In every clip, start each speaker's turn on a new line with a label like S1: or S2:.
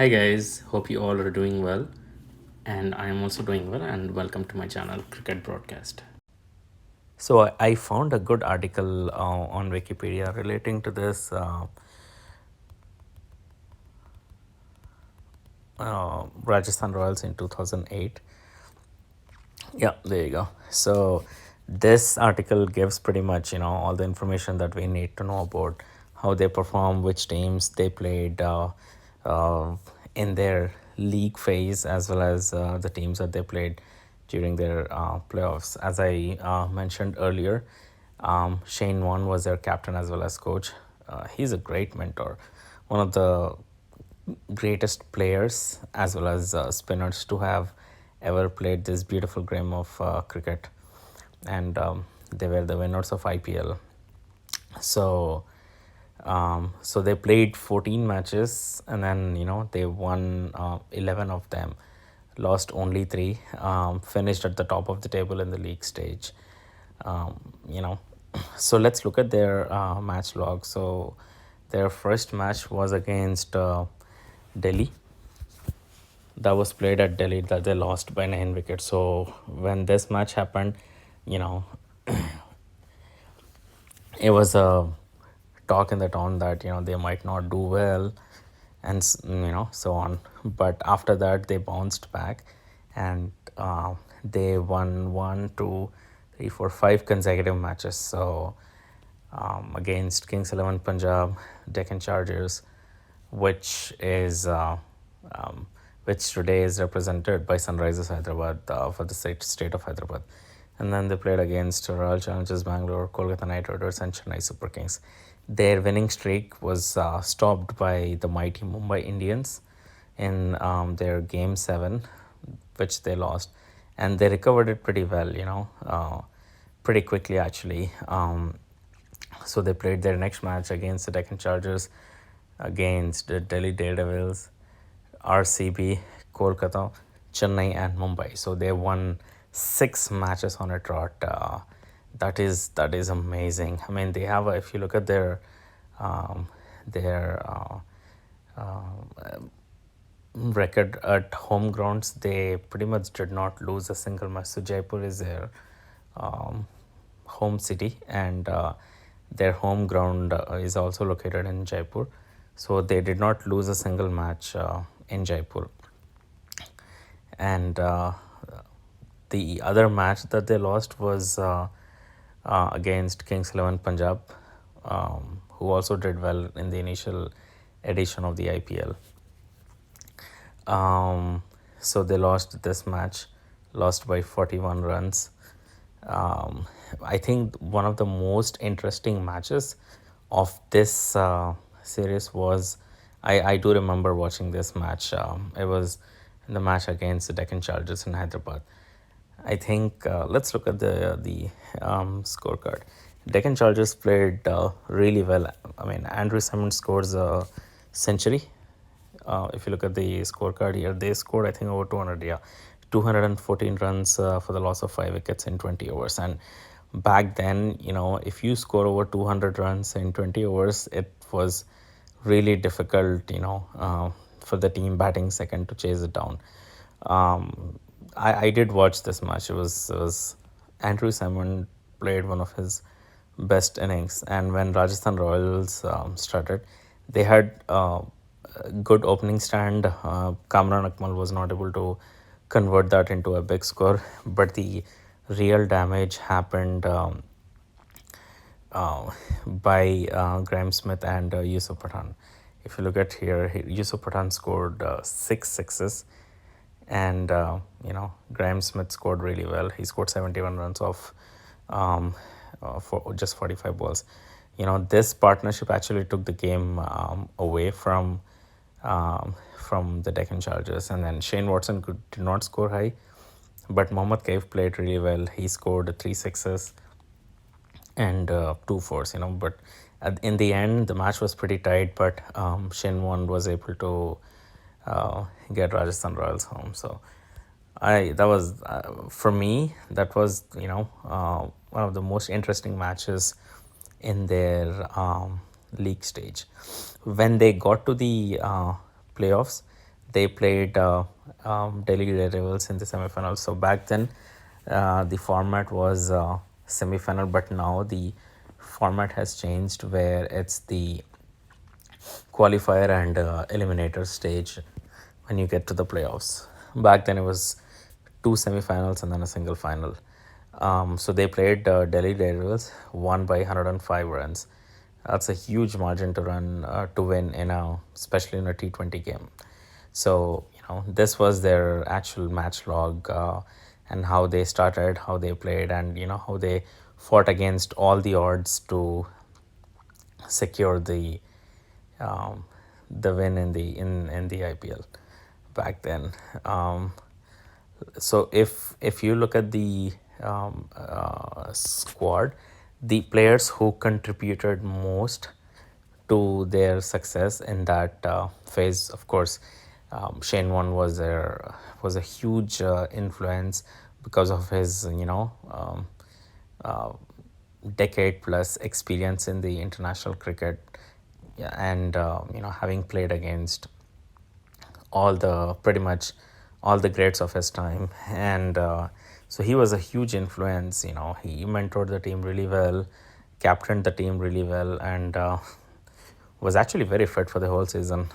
S1: Hi guys, hope you all are doing well, and I am also doing well. And welcome to my channel, Cricket Broadcast.
S2: So I found a good article on Wikipedia relating to this Rajasthan Royals in 2008. Yeah, there you go. So this article gives pretty much all the information that we need to know about how they perform, which teams they played uh, in their league phase, as well as the teams that they played during their playoffs. As I mentioned earlier, Shane Warne was their captain as well as coach. He's a great mentor, one of the greatest players as well as spinners to have ever played this beautiful game of cricket, and they were the winners of IPL. So, so they played 14 matches, and then they won 11 of them, lost only three, finished at the top of the table in the league stage. You know, so let's look at their match log. So their first match was against Delhi. That was played at Delhi, that they lost by 9 wickets. So when this match happened, you know, it was a talk in the town that they might not do well, and so on. But after that, they bounced back, and they won one, two, three, four, five consecutive matches. So against Kings 11 Punjab, Deccan Chargers, which is which today is represented by Sunrisers Hyderabad for the state of Hyderabad. And then they played against Royal Challengers Bangalore, Kolkata Knight Riders, and Chennai Super Kings. Their winning streak was stopped by the mighty Mumbai Indians in their Game 7, which they lost. And they recovered it pretty well, pretty quickly actually. So they played their next match against the Deccan Chargers, against the Delhi Daredevils, RCB, Kolkata, Chennai, and Mumbai. So they won 6 matches on a trot. That is amazing. I mean, they have if you look at their record at home grounds, they pretty much did not lose a single match. So Jaipur is their um, home city, and their home ground is also located in Jaipur. So they did not lose a single match in Jaipur. And the other match that they lost was against Kings 11 Punjab, who also did well in the initial edition of the IPL. So they lost this match, lost by 41 runs. I think one of the most interesting matches of this series was, I do remember watching this match. It was the match against the Deccan Chargers in Hyderabad. I think let's look at the scorecard. Deccan Chargers played really well. I mean, Andrew Simmons scores a century. If you look at the scorecard here, they scored I think over 200. Yeah, 214 runs for the loss of 5 wickets in 20 overs. And back then, if you score over 200 runs in 20 overs, it was really difficult, for the team batting second to chase it down. I did watch this match. It was Andrew Simon played one of his best innings, and when Rajasthan Royals started, they had a good opening stand. Kamran Akmal was not able to convert that into a big score, but the real damage happened by Graham Smith and Yusuf Pathan. If you look at here, Yusuf Pathan scored 6 sixes, and Graham Smith scored really well. He scored 71 runs off for just 45 balls. This partnership actually took the game away from the Deccan Chargers, and then Shane Watson did not score high, but Mohammad Kaif played really well. He scored 3 sixes and 2 fours. But in the end, the match was pretty tight. But Shinwon was able to get Rajasthan Royals home. So that was for me. That was one of the most interesting matches in their league stage. When they got to the playoffs, they played Delhi Daredevils in the semifinals. So back then, the format was semifinal, but now the format has changed where it's the qualifier and eliminator stage when you get to the playoffs. Back then, it was two semifinals and then a single final. So they played Delhi Daredevils, won by 105 runs. That's a huge margin to run to win in a, especially in a T20 game. So this was their actual match log, and how they started, how they played, and how they fought against all the odds to secure um, the win in the IPL back then. So if you look at the squad, the players who contributed most to their success in that phase, of course, Shane Warne was a huge influence because of his decade plus experience in the international cricket. Yeah, and having played against all the pretty much all the greats of his time, and so he was a huge influence. He mentored the team really well, captained the team really well, and was actually very fit for the whole season.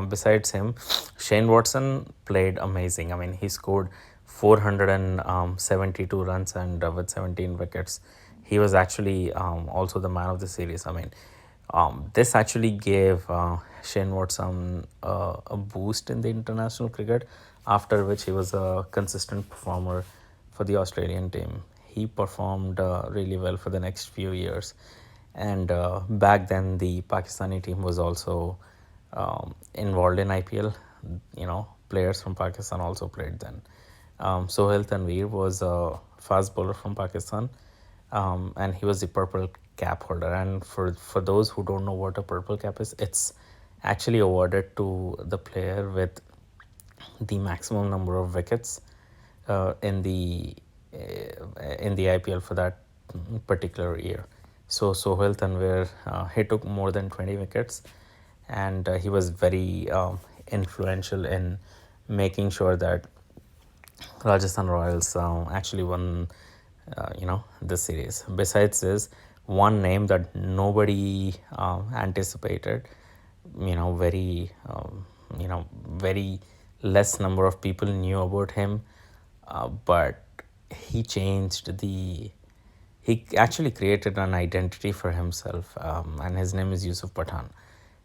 S2: Besides him, Shane Watson played amazing. I mean, he scored 472 runs and with 17 wickets. He was actually also the man of the series. I mean, this actually gave Shane Watson a boost in the international cricket, after which he was a consistent performer for the Australian team. He performed really well for the next few years. And back then, the Pakistani team was also involved in IPL. Players from Pakistan also played then. Sohail Tanveer was a fast bowler from Pakistan, and he was the purple cap holder. And for those who don't know what a purple cap is, it's actually awarded to the player with the maximum number of wickets in the IPL for that particular year. So Sohail Tanvir, he took more than 20 wickets, and he was very influential in making sure that Rajasthan Royals actually won, the series. Besides this, one name that nobody anticipated, very less number of people knew about him, but he changed the. He actually created an identity for himself, and his name is Yusuf Pathan.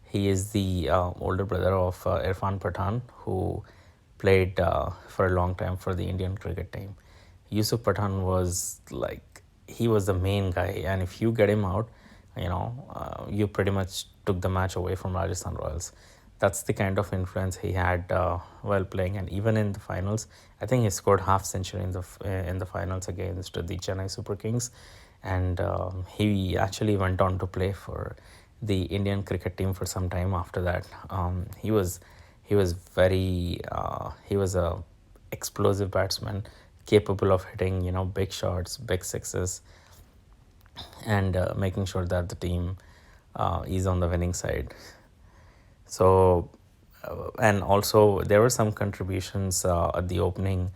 S2: He is the older brother of Irfan Pathan, who played for a long time for the Indian cricket team. Yusuf Pathan was like, he was the main guy, and if you get him out, you pretty much took the match away from Rajasthan Royals. That's the kind of influence he had while playing, and even in the finals, I think he scored half century in the finals against the Chennai Super Kings, and he actually went on to play for the Indian cricket team for some time after that. He was a explosive batsman, capable of hitting big shots, big sixes, and making sure that the team is on the winning side. So, and also there were some contributions at the opening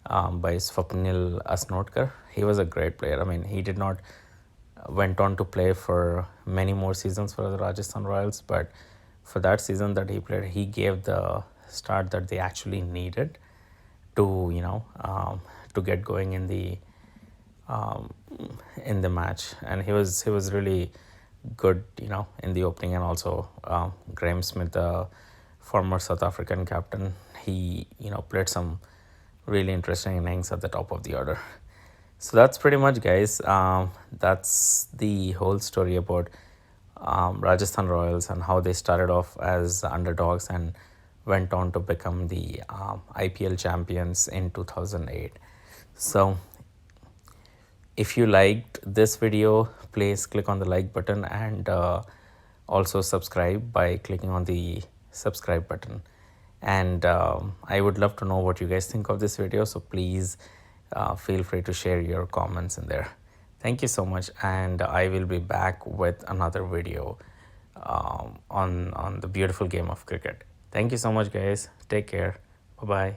S2: by Swapnil Asnotkar. He was a great player. I mean, he did not went on to play for many more seasons for the Rajasthan Royals, but for that season that he played, he gave the start that they actually needed to to get going in the match. And he was really good in the opening. And also Graham Smith, the former South African captain, he played some really interesting innings at the top of the order. So that's pretty much, guys. That's the whole story about Rajasthan Royals and how they started off as underdogs and went on to become the IPL champions in 2008. So if you liked this video, please click on the like button, and also subscribe by clicking on the subscribe button. And I would love to know what you guys think of this video, so please feel free to share your comments in there. Thank you so much, and I will be back with another video on the beautiful game of cricket. Thank you so much, guys. Take care. Bye bye.